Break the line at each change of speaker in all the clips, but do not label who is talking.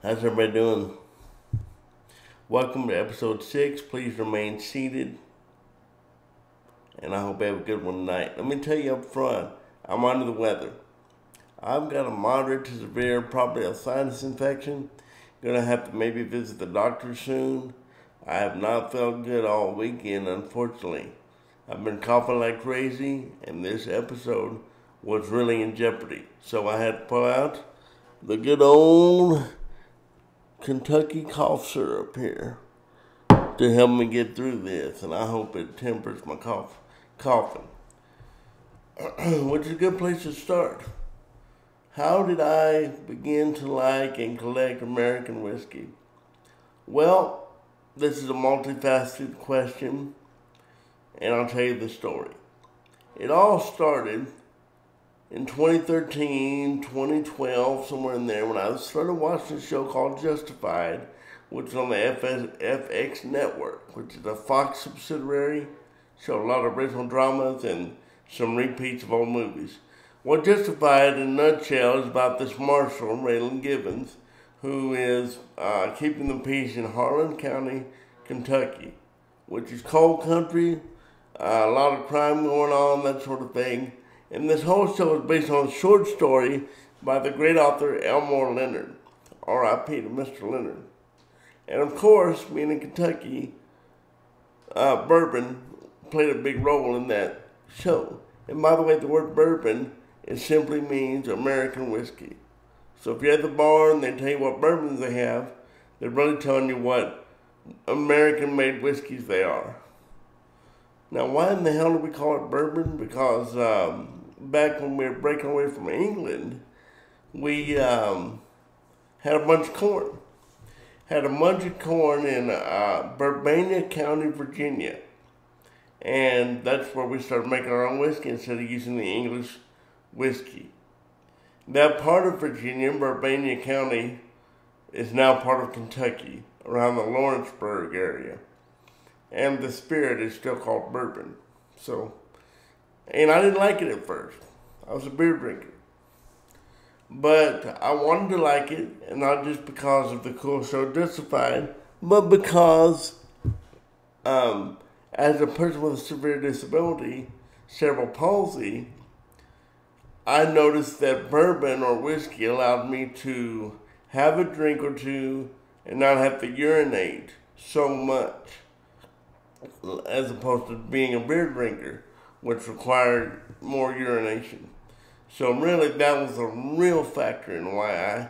How's everybody doing? Welcome to episode 6. Please remain seated. And I hope you have a good one tonight. Let me tell you up front, I'm under the weather. I've got a moderate to severe, probably a sinus infection. Gonna have to maybe visit the doctor soon. I have not felt good all weekend, unfortunately. I've been coughing like crazy, and this episode was really in jeopardy. So I had to pull out the good old Kentucky cough syrup here to help me get through this, and I hope it tempers my coughing. Which is a good place to start. How did I begin to like and collect American whiskey? Well, this is a multifaceted question, and I'll tell you the story. It all started in 2013, 2012, somewhere in there, when I started watching a show called Justified, which is on the FX network, which is a Fox subsidiary. Showed a lot of original dramas and some repeats of old movies. Well, Justified, in a nutshell, is about this marshal, Raylan Givens, who is keeping the peace in Harlan County, Kentucky, which is coal country, a lot of crime going on, that sort of thing. And this whole show is based on a short story by the great author Elmore Leonard, R.I.P. to Mr. Leonard. And of course, being in Kentucky, bourbon played a big role in that show. And by the way, the word bourbon, it simply means American whiskey. So if you're at the bar and they tell you what bourbons they have, they're really telling you what American-made whiskeys they are. Now, why in the hell do we call it bourbon? Because back when we were breaking away from England, we had a bunch of corn. Had a bunch of corn in Bourbania County, Virginia. And that's where we started making our own whiskey instead of using the English whiskey. That part of Virginia, Bourbania County, is now part of Kentucky, around the Lawrenceburg area. And the spirit is still called bourbon. So, and I didn't like it at first. I was a beer drinker. But I wanted to like it, and not just because of the cool show Justified, but because as a person with a severe disability, cerebral palsy, I noticed that bourbon or whiskey allowed me to have a drink or two and not have to urinate so much, as opposed to being a beer drinker, which required more urination. So really, that was a real factor in why I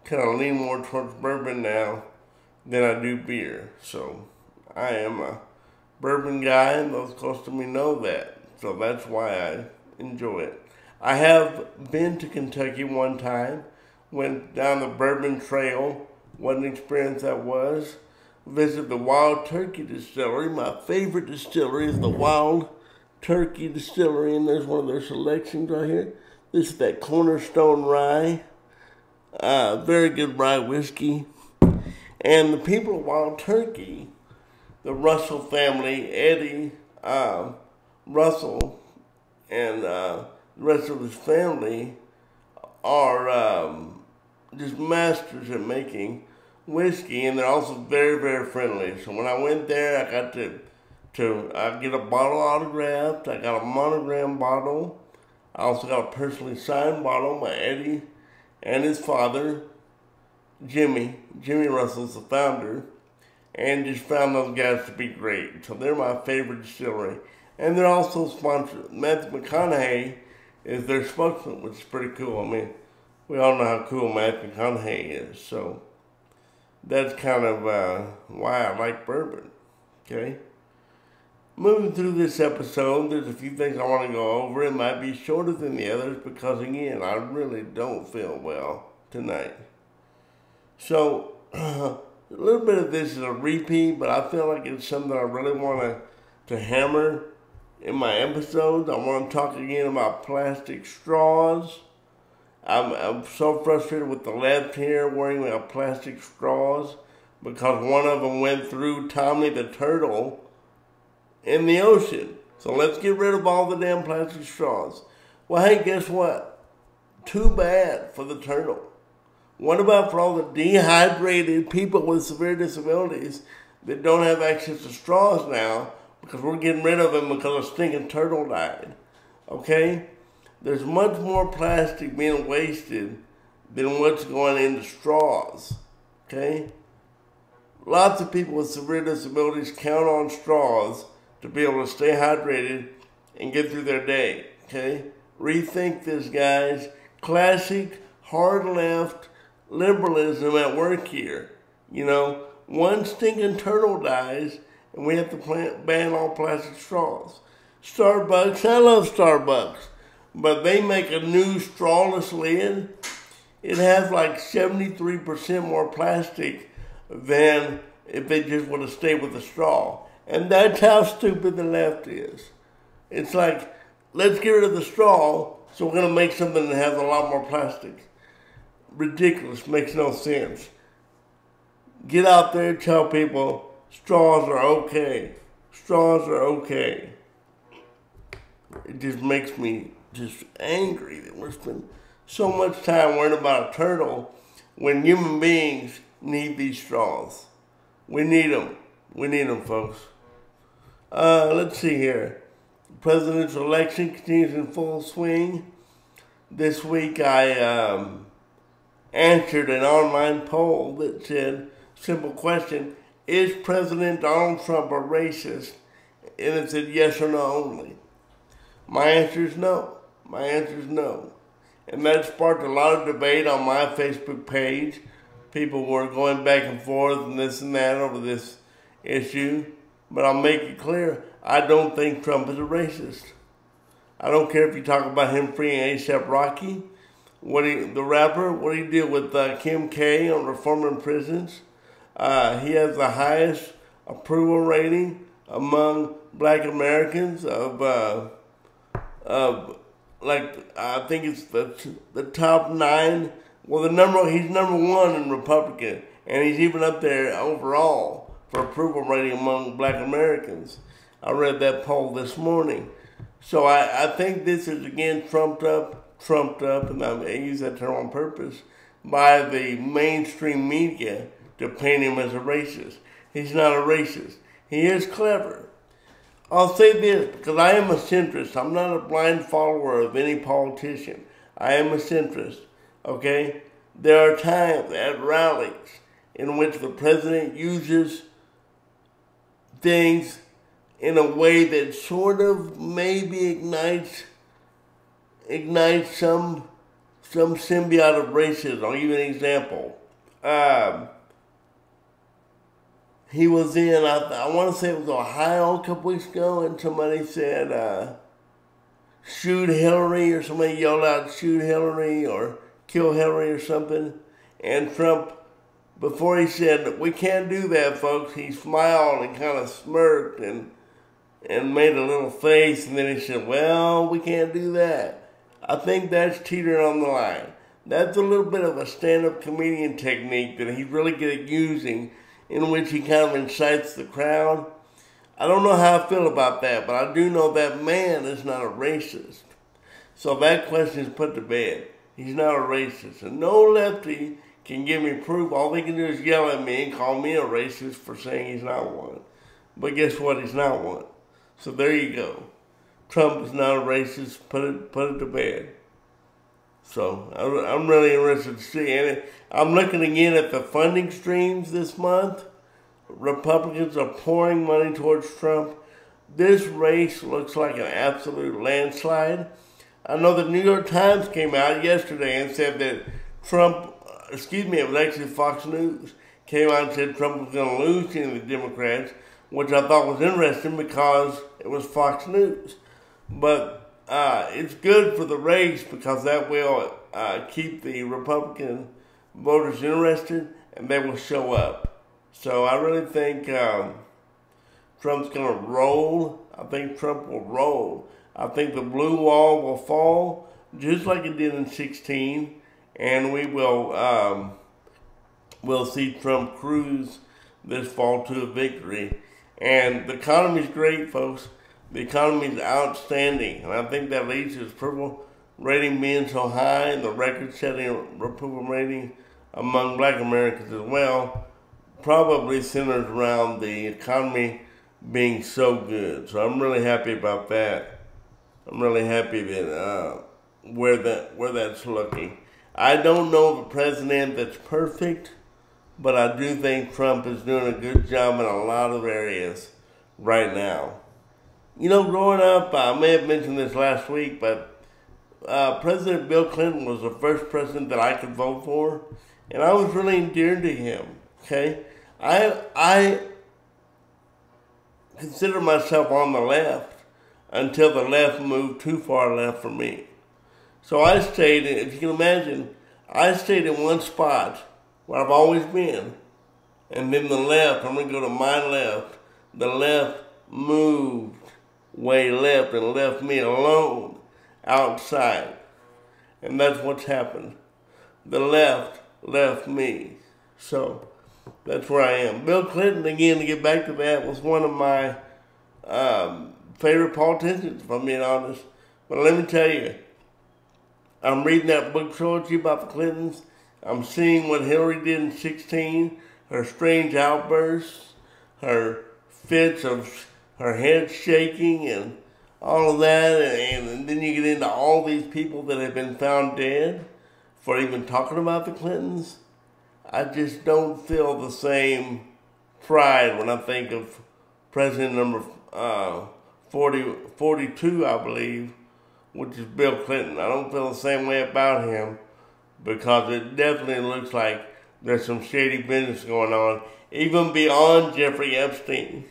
kind of lean more towards bourbon now than I do beer. So I am a bourbon guy, and those close to me know that. So that's why I enjoy it. I have been to Kentucky one time, went down the Bourbon Trail. What an experience that was. Visited the Wild Turkey Distillery. My favorite distillery is the Wild Turkey Distillery, and there's one of their selections right here. This is that Cornerstone Rye. Very good rye whiskey. And the people of Wild Turkey, the Russell family, Eddie Russell, and the rest of his family are just masters at making whiskey, and they're also very, very friendly. So when I went there, I got to get a bottle autographed. I got a monogram bottle. I also got a personally signed bottle by Eddie and his father, Jimmy. Jimmy Russell's the founder, and just found those guys to be great. So they're my favorite distillery. And they're also sponsored. Matthew McConaughey is their spokesman, which is pretty cool. I mean, we all know how cool Matthew McConaughey is. So that's kind of why I like bourbon. Okay? Moving through this episode, there's a few things I want to go over. It might be shorter than the others because, again, I really don't feel well tonight. So, a little bit of this is a repeat, but I feel like it's something I really want to hammer in my episodes. I want to talk again about plastic straws. I'm so frustrated with the left here wearing plastic straws because one of them went through Tommy the turtle in the ocean. So let's get rid of all the damn plastic straws. Well, hey, guess what? Too bad for the turtle. What about for all the dehydrated people with severe disabilities that don't have access to straws now because we're getting rid of them because a stinking turtle died? Okay? There's much more plastic being wasted than what's going into straws. Okay? Lots of people with severe disabilities count on straws to be able to stay hydrated and get through their day. Okay? Rethink this, guys. Classic hard left liberalism at work here. You know, one stinking turtle dies and we have to ban all plastic straws. Starbucks, I love Starbucks, but they make a new strawless lid. It has like 73% more plastic than if they just would have stayed with the straw. And that's how stupid the left is. It's like, let's get rid of the straw, so we're going to make something that has a lot more plastic. Ridiculous, makes no sense. Get out there and tell people straws are okay. Straws are okay. It just makes me just angry that we're spending so much time worrying about a turtle when human beings need these straws. We need them. We need them, folks. Let's see here. The presidential election continues in full swing. This week I answered an online poll that said, simple question, is President Donald Trump a racist? And it said yes or no only. My answer is no. My answer is no. And that sparked a lot of debate on my Facebook page. People were going back and forth and this and that over this issue. But I'll make it clear, I don't think Trump is a racist. I don't care if you talk about him freeing A$AP Rocky, the rapper, what he did with Kim K on reforming prisons. He has the highest approval rating among Black Americans like I think it's the top 9. Well, he's number 1 in Republican, and he's even up there overall for approval rating among Black Americans. I read that poll this morning. So I think this is, again, trumped up, and I use that term on purpose, by the mainstream media to paint him as a racist. He's not a racist. He is clever. I'll say this, because I am a centrist. I'm not a blind follower of any politician. I am a centrist, okay? There are times at rallies in which the president uses things in a way that sort of maybe ignites some symbiote of racism. I'll give you an example. He was in, I want to say it was Ohio a couple weeks ago, and somebody said, shoot Hillary, or somebody yelled out, shoot Hillary, or kill Hillary, or something. And Trump, before he said, we can't do that, folks, he smiled and kind of smirked and made a little face, and then he said, well, we can't do that. I think that's teetering on the line. That's a little bit of a stand-up comedian technique that he's really good at using, in which he kind of incites the crowd. I don't know how I feel about that, but I do know that man is not a racist. So that question is put to bed. He's not a racist. And no lefty can give me proof. All they can do is yell at me and call me a racist for saying he's not one. But guess what? He's not one. So there you go. Trump is not a racist. Put it to bed. So I'm really interested to see. And I'm looking again at the funding streams this month. Republicans are pouring money towards Trump. This race looks like an absolute landslide. I know the New York Times came out yesterday and said that it was actually Fox News, came out and said Trump was going to lose to the Democrats, which I thought was interesting because it was Fox News. But it's good for the race because that will keep the Republican voters interested and they will show up. So I really think Trump's going to roll. I think Trump will roll. I think the blue wall will fall just like it did in 2016, and we'll see Trump cruise this fall to a victory. And the economy's great, folks. The economy's outstanding, and I think that leads to his approval rating being so high and the record-setting approval rating among black Americans as well, probably centers around the economy being so good. So I'm really happy about that. I'm really happy that where that's looking. I don't know of a president that's perfect, but I do think Trump is doing a good job in a lot of areas right now. You know, growing up, I may have mentioned this last week, but President Bill Clinton was the first president that I could vote for, and I was really endeared to him. Okay, I consider myself on the left until the left moved too far left for me. So I stayed, if you can imagine, I stayed in one spot where I've always been. And then the left, I'm going to go to my left, the left moved way left and left me alone outside. And that's what's happened. The left left me. So that's where I am. Bill Clinton, again, to get back to that, was one of my favorite politicians, if I'm being honest. But let me tell you, I'm reading that book trilogy about the Clintons. I'm seeing what Hillary did in 2016, her strange outbursts, her fits of her head shaking and all of that. And then you get into all these people that have been found dead for even talking about the Clintons. I just don't feel the same pride when I think of President number 42, I believe, which is Bill Clinton. I don't feel the same way about him because it definitely looks like there's some shady business going on, even beyond Jeffrey Epstein.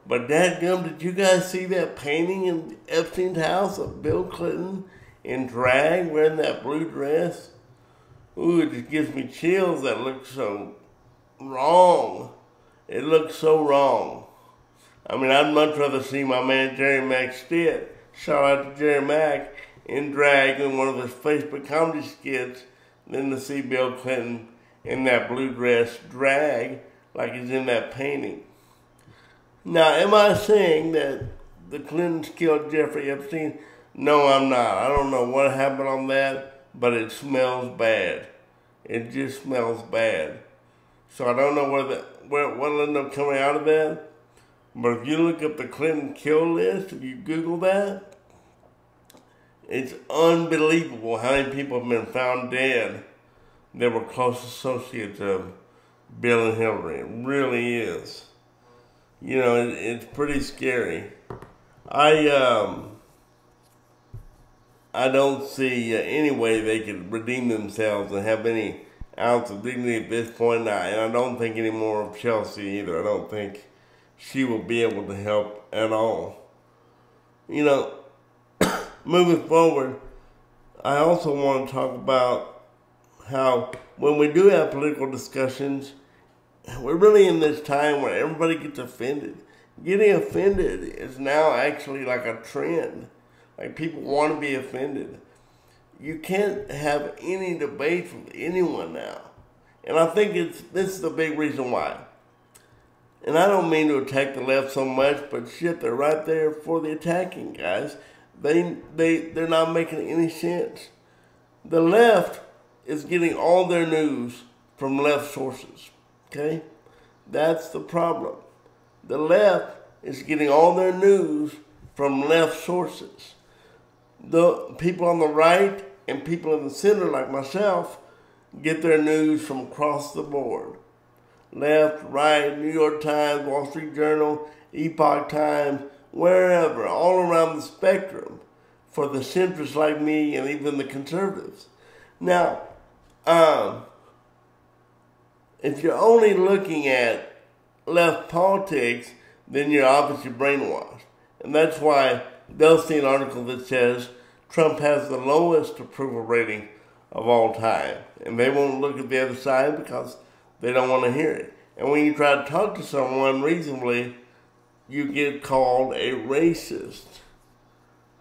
But dadgum, did you guys see that painting in Epstein's house of Bill Clinton in drag wearing that blue dress? Ooh, it just gives me chills. That looks so wrong. It looks so wrong. I mean, I'd much rather see my man Jerry Mack Stitt, shout out to Jerry Mack, in drag in one of his Facebook comedy skits than to see Bill Clinton in that blue dress drag like he's in that painting. Now, am I saying that the Clintons killed Jeffrey Epstein? No, I'm not. I don't know what happened on that, but it smells bad. It just smells bad. So I don't know what'll end up coming out of that. But if you look up the Clinton kill list, if you Google that, it's unbelievable how many people have been found dead that were close associates of Bill and Hillary. It really is. You know, it's pretty scary. I don't see any way they could redeem themselves and have any ounce of dignity at this point. And I don't think any more of Chelsea either. I don't think she will be able to help at all. You know, moving forward, I also want to talk about how when we do have political discussions, we're really in this time where everybody gets offended. Getting offended is now actually like a trend. Like people want to be offended. You can't have any debates with anyone now. And I think this is the big reason why. And I don't mean to attack the left so much, but shit, they're right there for the attacking, guys. They're not making any sense. The left is getting all their news from left sources. Okay? That's the problem. The left is getting all their news from left sources. The people on the right and people in the center, like myself, get their news from across the board. Left, right, New York Times, Wall Street Journal, Epoch Times, wherever, all around the spectrum for the centrists like me and even the conservatives. Now, if you're only looking at left politics, then you're obviously brainwashed. And that's why they'll see an article that says Trump has the lowest approval rating of all time. And they won't look at the other side because they don't want to hear it. And when you try to talk to someone reasonably, you get called a racist.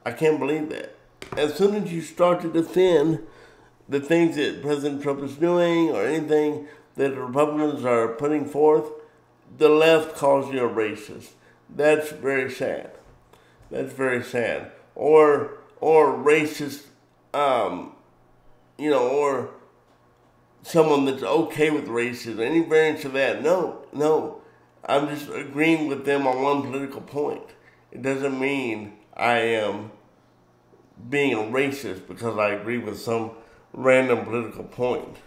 I can't believe that. As soon as you start to defend the things that President Trump is doing or anything that the Republicans are putting forth, the left calls you a racist. That's very sad. That's very sad. Or racist, or someone that's okay with racism, any variance of that. No. I'm just agreeing with them on one political point. It doesn't mean I am being a racist because I agree with some random political point.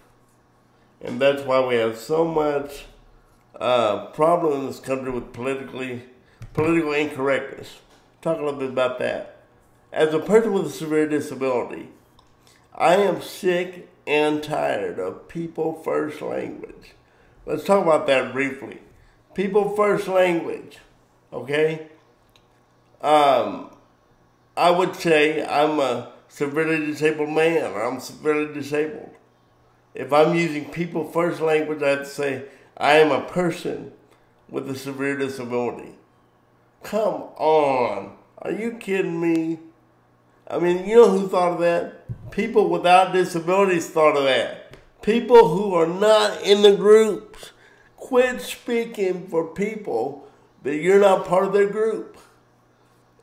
And that's why we have so much problem in this country with political incorrectness. Talk a little bit about that. As a person with a severe disability, I am sick and tired of people first language. Let's talk about that briefly. People first language, okay? I would say I'm a severely disabled man, or I'm severely disabled. If I'm using people first language, I have to say I am a person with a severe disability. Come on. Are you kidding me? I mean, you know who thought of that? People without disabilities thought of that. People who are not in the groups. Quit speaking for people that you're not part of their group.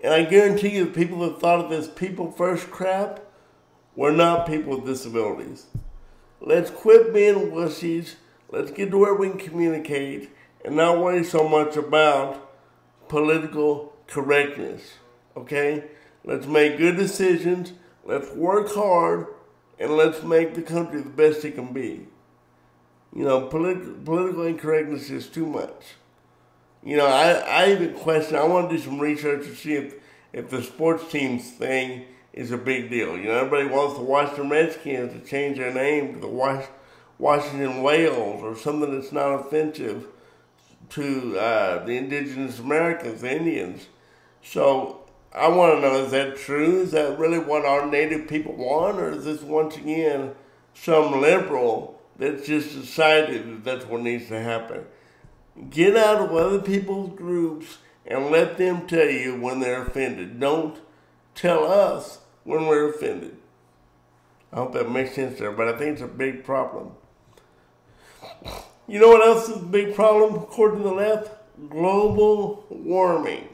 And I guarantee you the people that thought of this people first crap were not people with disabilities. Let's quit being wussies. Let's get to where we can communicate and not worry so much about political correctness. Okay? Let's make good decisions. Let's work hard. And let's make the country the best it can be. You know, political incorrectness is too much. You know, I even question, I want to do some research to see if the sports teams thing is a big deal. You know, everybody wants the Washington Redskins to change their name to the Washington Whales or something that's not offensive to the indigenous Americans, the Indians. So I want to know, is that true? Is that really what our native people want? Or is this once again some liberal that's just decided that that's what needs to happen? Get out of other people's groups and let them tell you when they're offended. Don't tell us when we're offended. I hope that makes sense there, but I think it's a big problem. You know what else is a big problem, according to the left? Global warming.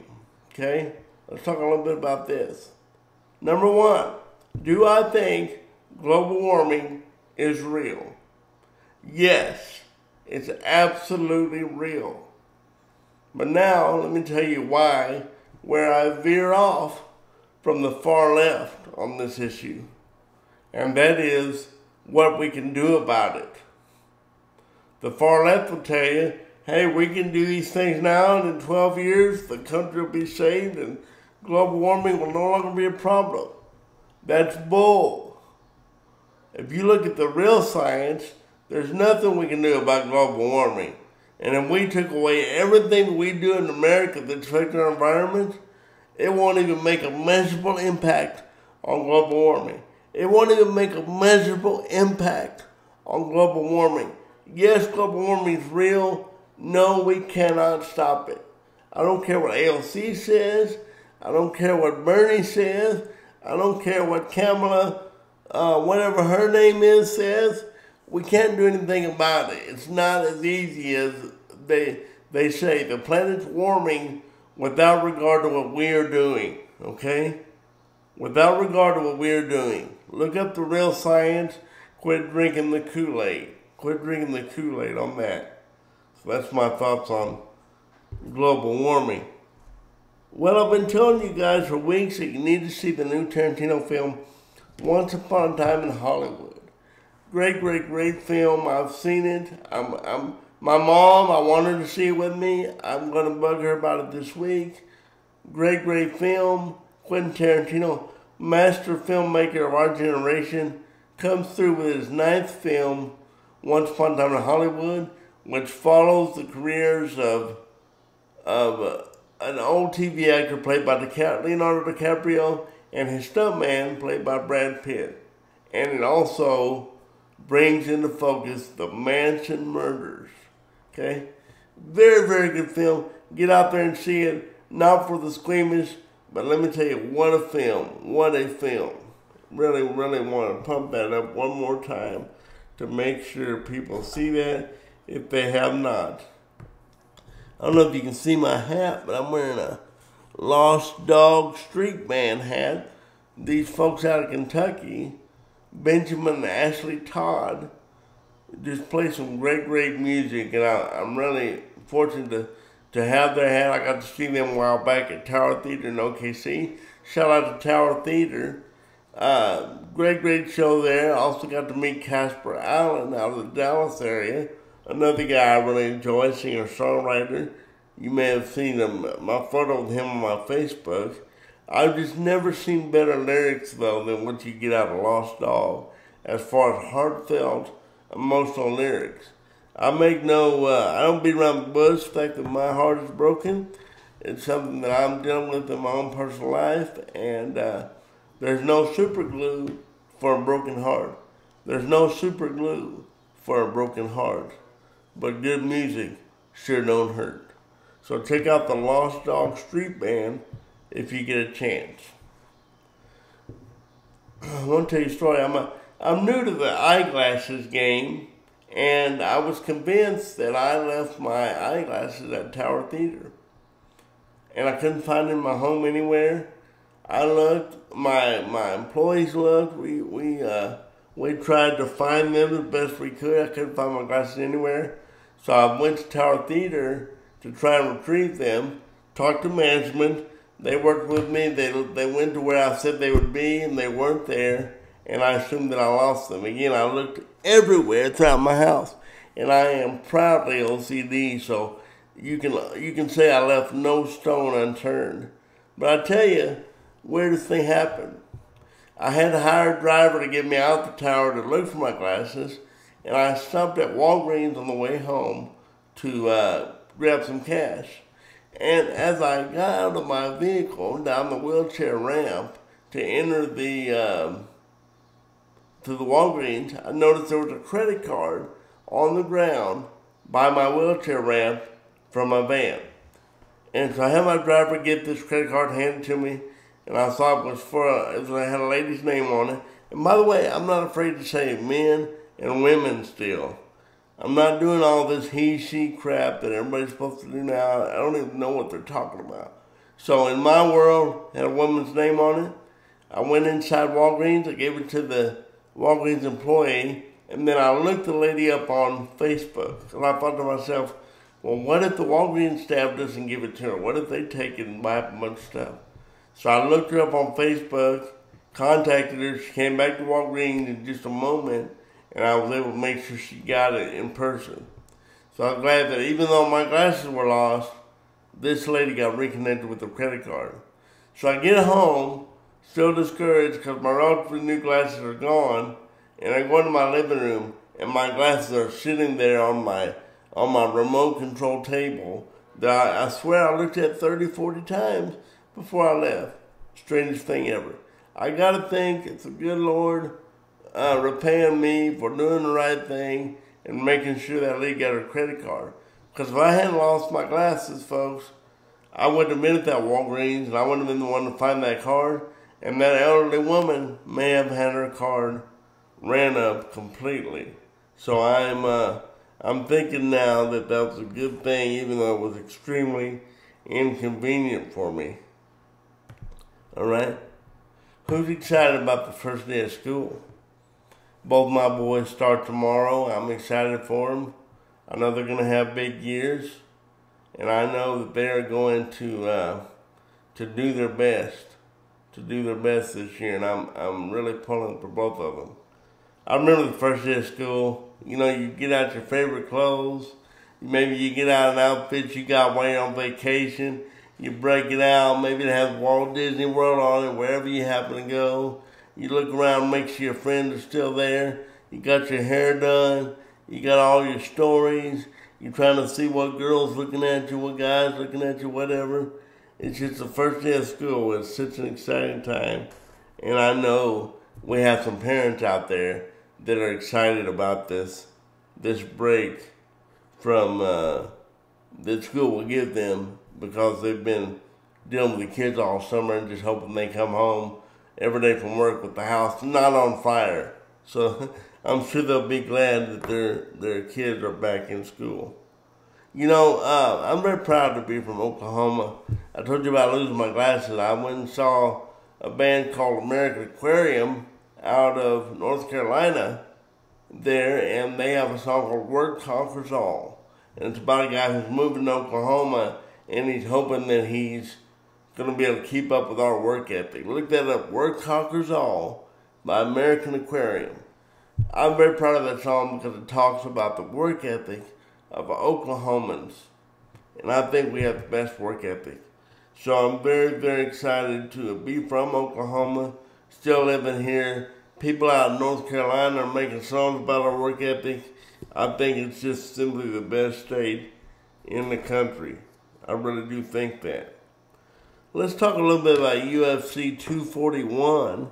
Okay? Let's talk a little bit about this. Number one, do I think global warming is real? Yes, it's absolutely real. But now, let me tell you why, where I veer off from the far left on this issue. And that is what we can do about it. The far left will tell you, hey, we can do these things now, and in 12 years, the country will be saved, and global warming will no longer be a problem. That's bull. If you look at the real science, there's nothing we can do about global warming. And if we took away everything we do in America that's affecting our environment, it won't even make a measurable impact on global warming. It won't even make a measurable impact on global warming. Yes, global warming is real. No, we cannot stop it. I don't care what AOC says. I don't care what Bernie says. I don't care what Kamala, whatever her name is, says. We can't do anything about it. It's not as easy as they say. The planet's warming without regard to what we are doing, okay? Without regard to what we are doing. Look up the real science. Quit drinking the Kool-Aid. Quit drinking the Kool-Aid on that. So that's my thoughts on global warming. Well, I've been telling you guys for weeks that you need to see the new Tarantino film, Once Upon a Time in Hollywood. Great, great, great film. I've seen it. My mom, I want her to see it with me. I'm going to bug her about it this week. Great, great film. Quentin Tarantino, master filmmaker of our generation, comes through with his 9th film, Once Upon a Time in Hollywood, which follows the careers of an old TV actor played by Leonardo DiCaprio and his stuntman played by Brad Pitt. And it also brings into focus the Manson murders. Okay? Very, very good film. Get out there and see it. Not for the squeamish, but let me tell you, what a film. What a film. Really, really want to pump that up one more time to make sure people see that if they have not. I don't know if you can see my hat, but I'm wearing a Lost Dog Street Band hat. These folks out of Kentucky, Benjamin and Ashley Todd, just play some great music, and I'm really fortunate to have their hat. I got to see them a while back at Tower Theater in OKC. Shout out to Tower Theater. Great show there. Also got to meet Casper Allen out of the Dallas area. Another guy I really enjoy, singer-songwriter. You may have seen him, my photo with him on my Facebook. I've just never seen better lyrics, though, than what you get out of Lost Dog, as far as heartfelt, emotional lyrics. I don't beat around the bush. The fact that my heart is broken, it's something that I'm dealing with in my own personal life, and there's no super glue for a broken heart. There's no super glue for a broken heart, but good music sure don't hurt. So check out the Lost Dog Street Band if you get a chance. I want to tell you a story. I'm new to the eyeglasses game, and I was convinced that I left my eyeglasses at Tower Theater, and I couldn't find them in my home anywhere. I looked. My employees looked. We tried to find them as best we could. I couldn't find my glasses anywhere, so I went to Tower Theater to try and retrieve them. Talked to management. They worked with me. They went to where I said they would be, and they weren't there. And I assumed that I lost them. Again, I looked everywhere throughout my house, and I am proudly OCD. So you can say I left no stone unturned. But I tell you, where this thing happened. I had to hire a driver to get me out the tower to look for my glasses, and I stopped at Walgreens on the way home to grab some cash. And as I got out of my vehicle down the wheelchair ramp to enter to the Walgreens, I noticed there was a credit card on the ground by my wheelchair ramp from my van. And so I had my driver get this credit card handed to me, and I thought it had a lady's name on it. And by the way, I'm not afraid to say men and women still. I'm not doing all this he, she crap that everybody's supposed to do now. I don't even know what they're talking about. So in my world, it had a woman's name on it. I went inside Walgreens. I gave it to the Walgreens employee, and then I looked the lady up on Facebook. And I thought to myself, well, what if the Walgreens staff doesn't give it to her? What if they take it and buy up a bunch of stuff? So I looked her up on Facebook, contacted her. She came back to Walgreens in just a moment, and I was able to make sure she got it in person. So I'm glad that even though my glasses were lost, this lady got reconnected with the credit card. So I get home, still discouraged because my relatively new glasses are gone, and I go into my living room, and my glasses are sitting there on my remote control table that I swear I looked at 30, 40 times before I left. Strangest thing ever. I gotta think it's the good Lord repaying me for doing the right thing and making sure that lady got her credit card. Because if I hadn't lost my glasses, folks, I wouldn't have been at that Walgreens, and I wouldn't have been the one to find that card, and that elderly woman may have had her card ran up completely. So I'm thinking now that that was a good thing, even though it was extremely inconvenient for me. All right? Who's excited about the first day of school? Both my boys start tomorrow. I'm excited for them. I know they're going to have big years, and I know that they're going to do their best, this year, and I'm really pulling for both of them. I remember the first day of school. You know, you get out your favorite clothes. Maybe you get out an outfit you got while you're on vacation. You break it out. Maybe it has Walt Disney World on it, wherever you happen to go. You look around, make sure your friends are still there. You got your hair done. You got all your stories. You're trying to see what girl's looking at you, what guy's looking at you, whatever. It's just the first day of school. It's such an exciting time. And I know we have some parents out there that are excited about this break from that school will give them, because they've been dealing with the kids all summer and just hoping they come home every day from work with the house not on fire. So I'm sure they'll be glad that their kids are back in school. You know, I'm very proud to be from Oklahoma. I told you about losing my glasses. I went and saw a band called American Aquarium out of North Carolina, there, and they have a song called Work Conquers All. And it's about a guy who's moving to Oklahoma, and he's hoping that he's going to be able to keep up with our work ethic. Look that up, Work Conquers All by American Aquarium. I'm very proud of that song because it talks about the work ethic of Oklahomans. And I think we have the best work ethic. So I'm very, very excited to be from Oklahoma, still living here. People out in North Carolina are making songs about our work ethic. I think it's just simply the best state in the country. I really do think that. Let's talk a little bit about UFC 241,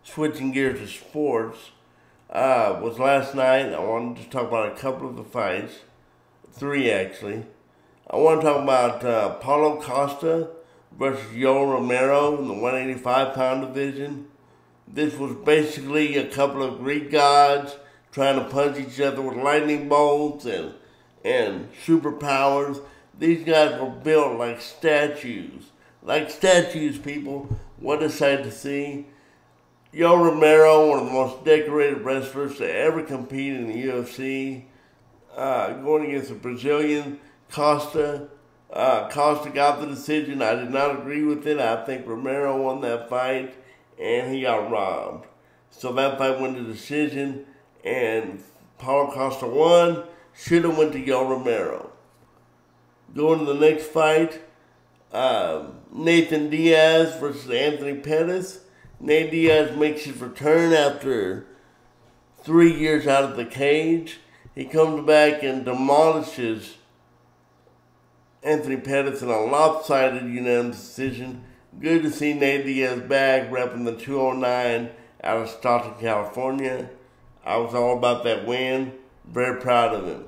switching gears to sports. Was last night. I wanted to talk about a couple of the fights, 3 actually. I want to talk about Paulo Costa versus Yoel Romero in the 185-pound division. This was basically a couple of Greek gods trying to punch each other with lightning bolts and superpowers. These guys were built like statues. Like statues, people. What a sight to see. Yoel Romero, one of the most decorated wrestlers to ever compete in the UFC, going against the Brazilian Costa. Costa got the decision. I did not agree with it. I think Romero won that fight, and he got robbed. So that fight went to decision, and Paulo Costa won. Should have went to Yoel Romero. Going to the next fight, Nathan Diaz versus Anthony Pettis. Nate Diaz makes his return after 3 years out of the cage. He comes back and demolishes Anthony Pettis in a lopsided unanimous decision. Good to see Nate Diaz back, repping the 209 out of Stockton, California. I was all about that win. Very proud of him.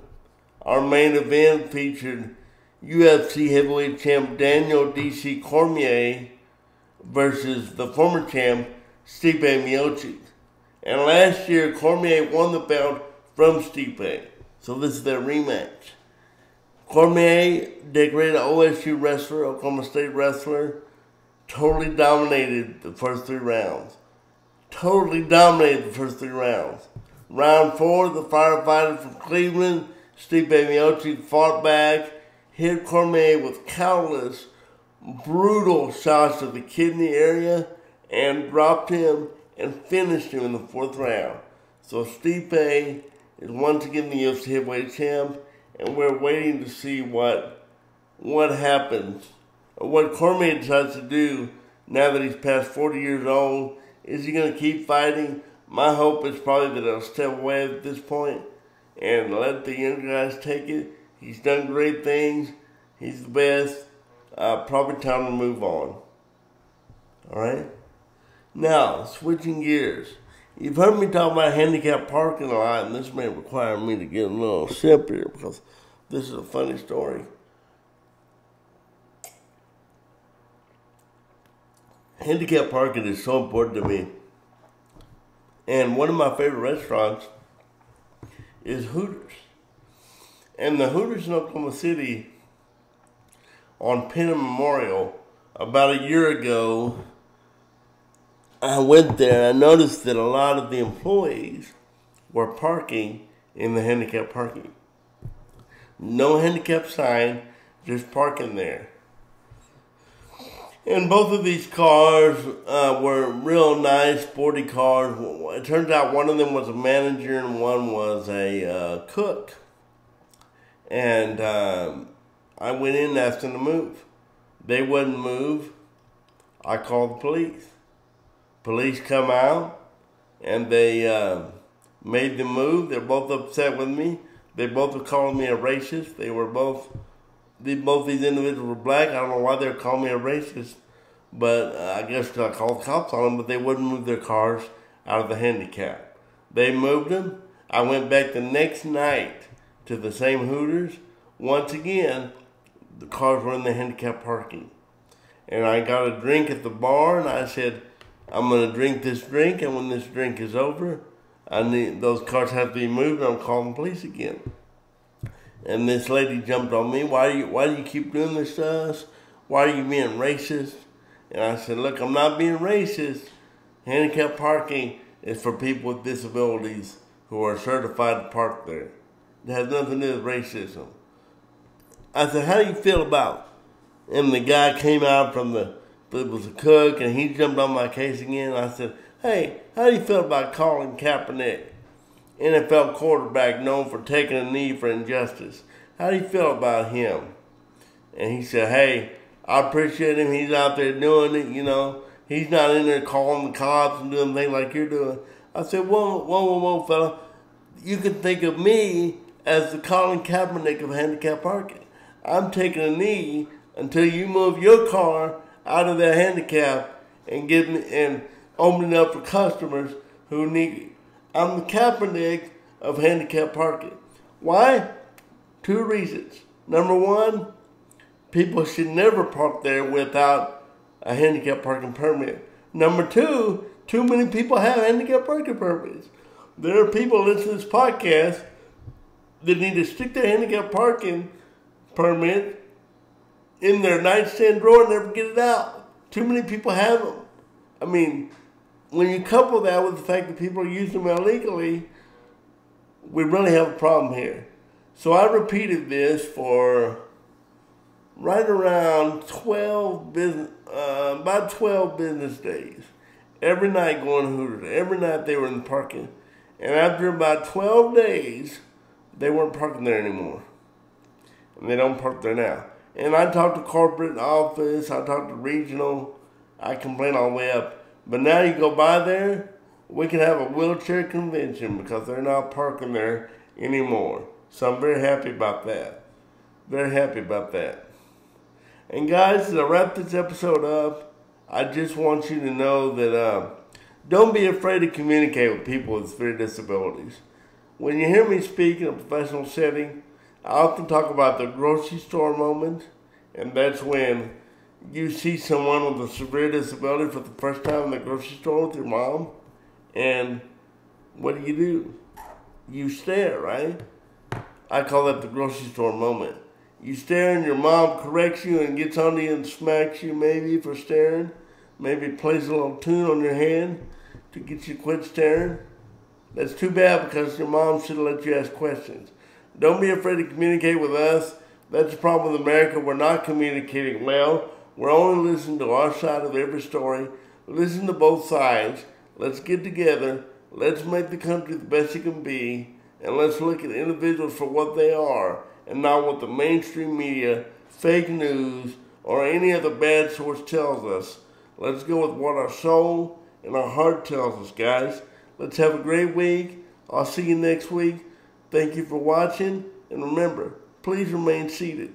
Our main event featured UFC heavyweight champ Daniel D.C. Cormier versus the former champ Stipe Miocic. And last year, Cormier won the belt from Stipe. So this is their rematch. Cormier, decorated OSU wrestler, Oklahoma State wrestler, totally dominated the first 3 rounds. Round 4, the firefighter from Cleveland, Stipe Miocic, fought back, hit Cormier with countless brutal shots to the kidney area, and dropped him and finished him in the 4th round. So Stipe is once again the UFC heavyweight champ, and we're waiting to see what happens, or what Cormier decides to do now that he's past 40 years old. Is he going to keep fighting? My hope is probably that he'll step away at this point and let the young guys take it. He's done great things. He's the best. Probably time to move on. Alright? Now, switching gears. You've heard me talk about handicap parking a lot, and this may require me to get a little sip here because this is a funny story. Handicap parking is so important to me. And one of my favorite restaurants is Hooters. And the Hooters in Oklahoma City on Penn and Memorial, about a year ago, I went there and I noticed that a lot of the employees were parking in the handicap parking. No handicap sign, just parking there. And both of these cars were real nice, sporty cars. It turns out one of them was a manager and one was a cook. And I went in and asked them to move. They wouldn't move. I called the police. Police come out and they made them move. They're both upset with me. They both were calling me a racist. Both these individuals were black. I don't know why they were calling me a racist, but I guess I called the cops on them, but they wouldn't move their cars out of the handicap. They moved them. I went back the next night to the same Hooters. Once again, the cars were in the handicap parking. And I got a drink at the bar, and I said, I'm going to drink this drink, and when this drink is over, those cars have to be moved, and I'm calling the police again. And this lady jumped on me. Why do you keep doing this to us? Why are you being racist? And I said, look, I'm not being racist. Handicap parking is for people with disabilities. who are certified to park there. It has nothing to do with racism. I said, how do you feel about it? And the guy came out from it was a cook, and he jumped on my case again. I said, hey, how do you feel about Colin Kapernick, NFL quarterback known for taking a knee for injustice? How do you feel about him? And he said, hey, I appreciate him. He's out there doing it, you know. He's not in there calling the cops and doing things like you're doing. I said, whoa, fella. You can think of me as the Colin Kaepernick of handicap parking. I'm taking a knee until you move your car out of that handicap and open it up for customers who need it. I'm the Kaepernick of handicap parking. Why? 2 reasons. Number 1, people should never park there without a handicap parking permit. Number 2, too many people have handicap parking permits. There are people listening to this podcast that need to stick their handicap parking permit in their nightstand drawer and never get it out. Too many people have them. I mean, when you couple that with the fact that people are using them illegally, we really have a problem here. So I repeated this for right around about 12 business days. Every night going to Hooters. Every night they were in the parking. And after about 12 days, they weren't parking there anymore. And they don't park there now. And I talked to corporate office, I talked to regional, I complain all the way up. But now you go by there, we can have a wheelchair convention because they're not parking there anymore. So I'm very happy about that. Very happy about that. And guys, as I wrap this episode up, I just want you to know that don't be afraid to communicate with people with severe disabilities. When you hear me speak in a professional setting, I often talk about the grocery store moment, and that's when you see someone with a severe disability for the first time in the grocery store with your mom, and what do? You stare, right? I call that the grocery store moment. You stare and your mom corrects you and gets on you and smacks you maybe for staring, maybe plays a little tune on your hand to get you to quit staring. That's too bad because your mom should have let you ask questions. Don't be afraid to communicate with us. That's the problem with America. We're not communicating well. We're only listening to our side of every story. Listen to both sides. Let's get together. Let's make the country the best it can be. And let's look at individuals for what they are and not what the mainstream media, fake news, or any other bad source tells us. Let's go with what our soul and our heart tells us, guys. Let's have a great week. I'll see you next week. Thank you for watching. And remember, please remain seated.